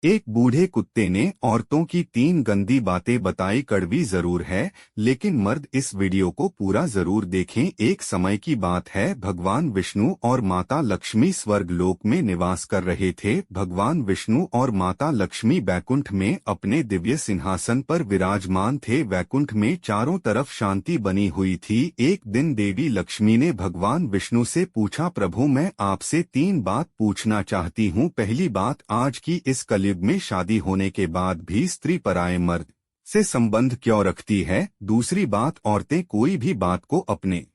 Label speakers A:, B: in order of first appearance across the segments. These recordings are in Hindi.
A: एक बूढ़े कुत्ते ने औरतों की 3 गंदी बातें बताई। कड़वी जरूर है, लेकिन मर्द इस वीडियो को पूरा जरूर देखें। एक समय की बात है, भगवान विष्णु और माता लक्ष्मी स्वर्ग लोक में निवास कर रहे थे। भगवान विष्णु और माता लक्ष्मी वैकुंठ में अपने दिव्य सिंहासन पर विराजमान थे। वैकुंठ में चारों तरफ शांति बनी हुई थी। एक दिन देवी लक्ष्मी ने भगवान विष्णु से पूछा, प्रभु मैं आपसे 3 बात पूछना चाहती हूँ। पहली बात, आज की इस कलयुग में शादी होने के बाद भी स्त्री पराये मर्द से संबंध क्यों रखती है? दूसरी बात, औरतें कोई भी बात को अपने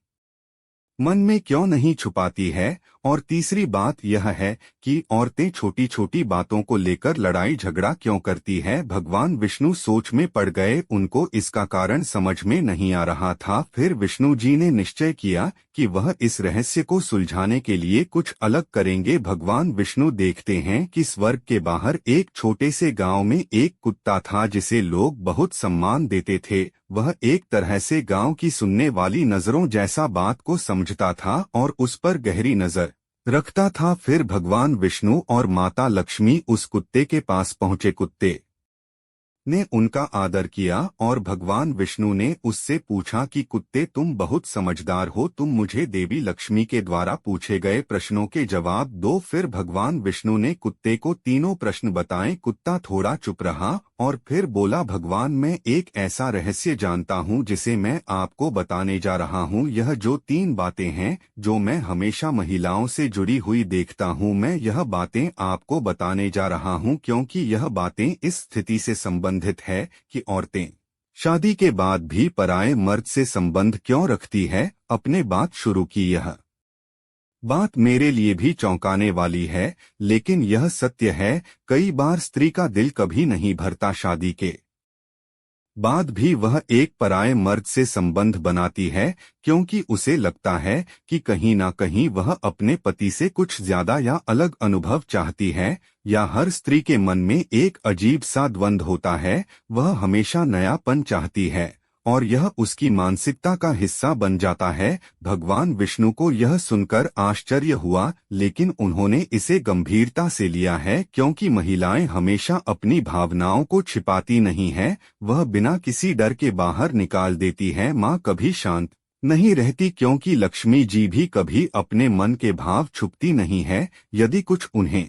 A: मन में क्यों नहीं छुपाती है? और तीसरी बात यह है कि औरतें छोटी छोटी बातों को लेकर लड़ाई झगड़ा क्यों करती है? भगवान विष्णु सोच में पड़ गए। उनको इसका कारण समझ में नहीं आ रहा था। फिर विष्णु जी ने निश्चय किया कि वह इस रहस्य को सुलझाने के लिए कुछ अलग करेंगे। भगवान विष्णु देखते हैं कि स्वर्ग के बाहर एक छोटे से गांव में एक कुत्ता था जिसे लोग बहुत सम्मान देते थे। वह एक तरह से गांव की सुनने वाली नजरों जैसा बात को समझता था और उस पर गहरी नजर रखता था। फिर भगवान विष्णु और माता लक्ष्मी उस कुत्ते के पास पहुंचे। कुत्ते ने उनका आदर किया और भगवान विष्णु ने उससे पूछा कि कुत्ते, तुम बहुत समझदार हो, तुम मुझे देवी लक्ष्मी के द्वारा पूछे गए प्रश्नों के जवाब दो। फिर भगवान विष्णु ने कुत्ते को तीनों प्रश्न बताए। कुत्ता थोड़ा चुप रहा और फिर बोला, भगवान मैं एक ऐसा रहस्य जानता हूँ जिसे मैं आपको बताने जा रहा हूँ। यह जो 3 बातें हैं जो मैं हमेशा महिलाओं से जुड़ी हुई देखता हूँ, मैं यह बातें आपको बताने जा रहा हूँ क्योंकि यह बातें इस स्थिति से संबंधित है कि औरतें शादी के बाद भी पराये मर्द से संबंध क्यों रखती है। अपने बात शुरू की। यह बात मेरे लिए भी चौंकाने वाली है, लेकिन यह सत्य है। कई बार स्त्री का दिल कभी नहीं भरता। शादी के बाद भी वह एक पराये मर्द से संबंध बनाती है क्योंकि उसे लगता है कि कहीं ना कहीं वह अपने पति से कुछ ज्यादा या अलग अनुभव चाहती है। या हर स्त्री के मन में एक अजीब सा द्वंद्व होता है। वह हमेशा नयापन चाहती है और यह उसकी मानसिकता का हिस्सा बन जाता है। भगवान विष्णु को यह सुनकर आश्चर्य हुआ, लेकिन उन्होंने इसे गंभीरता से लिया है क्योंकि महिलाएं हमेशा अपनी भावनाओं को छिपाती नहीं है। वह बिना किसी डर के बाहर निकाल देती है। माँ कभी शांत नहीं रहती क्योंकि लक्ष्मी जी भी कभी अपने मन के भाव छुपती नहीं है। यदि कुछ उन्हें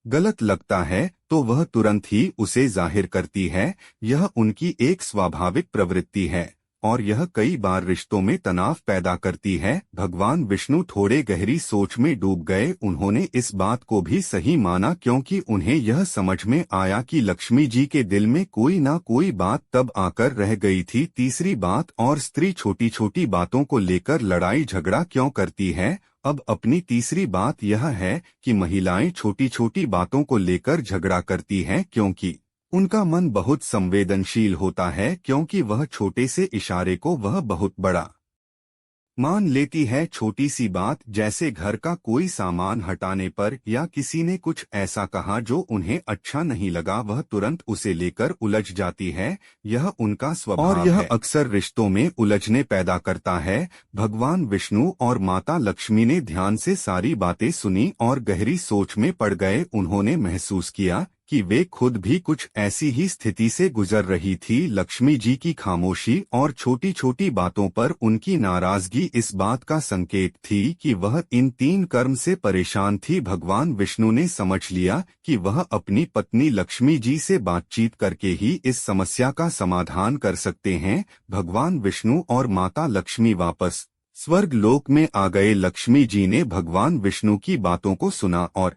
A: गलत लगता है तो वह तुरंत ही उसे जाहिर करती है। यह उनकी एक स्वाभाविक प्रवृत्ति है और यह कई बार रिश्तों में तनाव पैदा करती है। भगवान विष्णु थोड़े गहरी सोच में डूब गए। उन्होंने इस बात को भी सही माना क्योंकि उन्हें यह समझ में आया कि लक्ष्मी जी के दिल में कोई ना कोई बात तब आकर रह गई थी। तीसरी बात, और स्त्री छोटी छोटी बातों को लेकर लड़ाई झगड़ा क्यों करती है? अब अपनी तीसरी बात यह है कि महिलाएं छोटी छोटी बातों को लेकर झगड़ा करती हैं क्योंकि उनका मन बहुत संवेदनशील होता है। क्योंकि वह छोटे से इशारे को वह बहुत बड़ा मान लेती है। छोटी सी बात जैसे घर का कोई सामान हटाने पर या किसी ने कुछ ऐसा कहा जो उन्हें अच्छा नहीं लगा, वह तुरंत उसे लेकर उलझ जाती है। यह उनका स्वभाव है और यह अक्सर रिश्तों में उलझने पैदा करता है। भगवान विष्णु और माता लक्ष्मी ने ध्यान से सारी बातें सुनी और गहरी सोच में पड़ गए। उन्होंने महसूस किया कि वे खुद भी कुछ ऐसी ही स्थिति से गुजर रही थी। लक्ष्मी जी की खामोशी और छोटी छोटी बातों पर उनकी नाराजगी इस बात का संकेत थी कि वह इन 3 कर्म से परेशान थी। भगवान विष्णु ने समझ लिया कि वह अपनी पत्नी लक्ष्मी जी से बातचीत करके ही इस समस्या का समाधान कर सकते हैं। भगवान विष्णु और माता लक्ष्मी वापस स्वर्ग लोक में आ गए। लक्ष्मी जी ने भगवान विष्णु की बातों को सुना और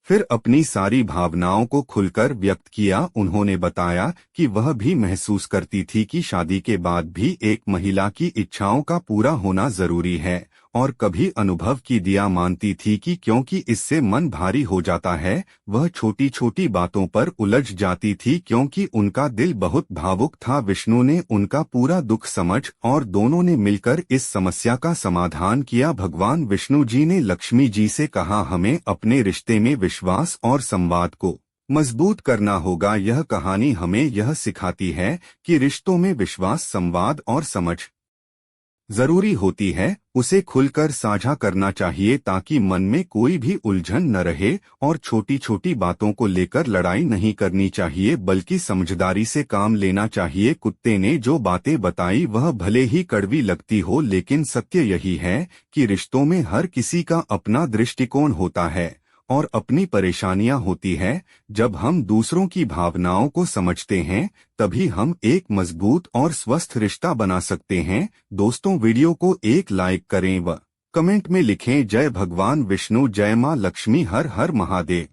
A: फिर अपनी सारी भावनाओं को खुलकर व्यक्त किया। उन्होंने बताया कि वह भी महसूस करती थी कि शादी के बाद भी एक महिला की इच्छाओं का पूरा होना जरूरी है और कभी अनुभव की दिया मानती थी कि क्योंकि इससे मन भारी हो जाता है। वह छोटी छोटी बातों पर उलझ जाती थी क्योंकि उनका दिल बहुत भावुक था। विष्णु ने उनका पूरा दुख समझ और दोनों ने मिलकर इस समस्या का समाधान किया। भगवान विष्णु जी ने लक्ष्मी जी से कहा, हमें अपने रिश्ते में विश्वास और संवाद को मजबूत करना होगा। यह कहानी हमें यह सिखाती है कि रिश्तों में विश्वास, संवाद और समझ जरूरी होती है उसे खुलकर साझा करना चाहिए ताकि मन में कोई भी उलझन न रहे और छोटी छोटी बातों को लेकर लड़ाई नहीं करनी चाहिए बल्कि समझदारी से काम लेना चाहिए। कुत्ते ने जो बातें बताई वह भले ही कड़वी लगती हो लेकिन सत्य यही है कि रिश्तों में हर किसी का अपना दृष्टिकोण होता है और अपनी परेशानियां होती है। जब हम दूसरों की भावनाओं को समझते हैं तभी हम एक मजबूत और स्वस्थ रिश्ता बना सकते हैं। दोस्तों, वीडियो को एक लाइक करें व कमेंट में लिखें जय भगवान विष्णु, जय मां लक्ष्मी, हर हर महादेव।